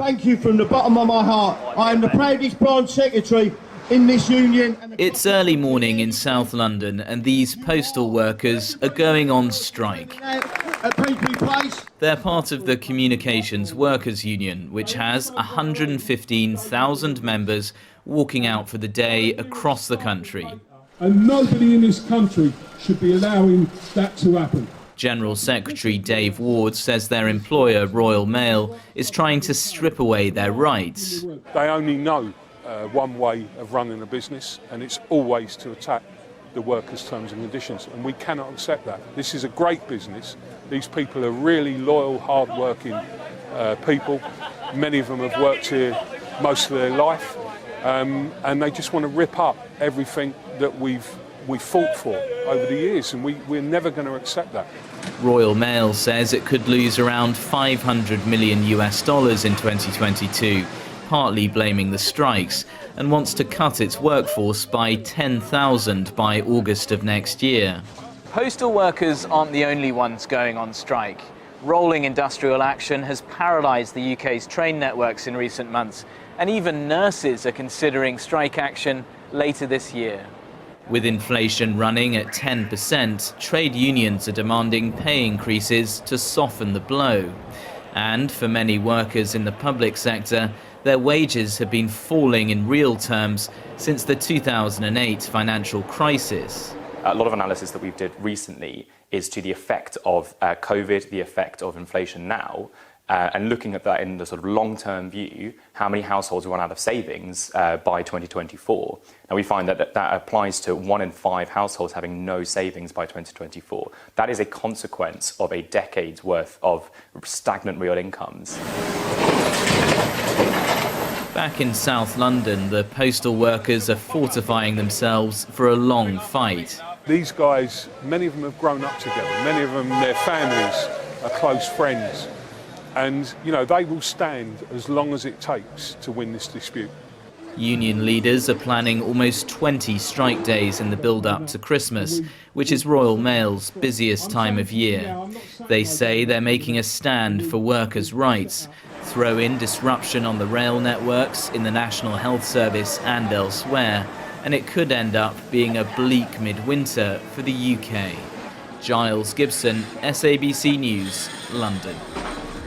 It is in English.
Thank you from the bottom of my heart. I am the proudest branch secretary in this union. It's early morning in South London and these postal workers are going on strike. They're part of the Communications Workers Union, which has 115,000 members walking out for the day across the country. And nobody in this country should be allowing that to happen. General Secretary Dave Ward says their employer, Royal Mail, is trying to strip away their rights. They only know one way of running a business, and it's always to attack the workers' terms and conditions, and we cannot accept that. This is a great business. These people are really loyal, hard-working people. Many of them have worked here most of their life, and they just want to rip up everything that we fought for over the years, and we're never going to accept that. Royal Mail says it could lose around $500 million in 2022, partly blaming the strikes, and wants to cut its workforce by 10,000 by August of next year. Postal workers aren't the only ones going on strike. Rolling industrial action has paralysed the UK's train networks in recent months, and even nurses are considering strike action later this year. With inflation running at 10%, trade unions are demanding pay increases to soften the blow. And for many workers in the public sector, their wages have been falling in real terms since the 2008 financial crisis. A lot of analysis that we did recently is to the effect of COVID, the effect of inflation now, and looking at that in the sort of long-term view, how many households run out of savings by 2024. Now we find that that applies to 1 in 5 households having no savings by 2024. That is a consequence of a decade's worth of stagnant real incomes. Back in South London, the postal workers are fortifying themselves for a long fight. These guys, many of them have grown up together. Many of them, their families are close friends. And, you know, they will stand as long as it takes to win this dispute. Union leaders are planning almost 20 strike days in the build-up to Christmas, which is Royal Mail's busiest time of year. They say they're making a stand for workers' rights. Throw in disruption on the rail networks, in the National Health Service and elsewhere, and it could end up being a bleak midwinter for the UK. Giles Gibson, SABC News, London.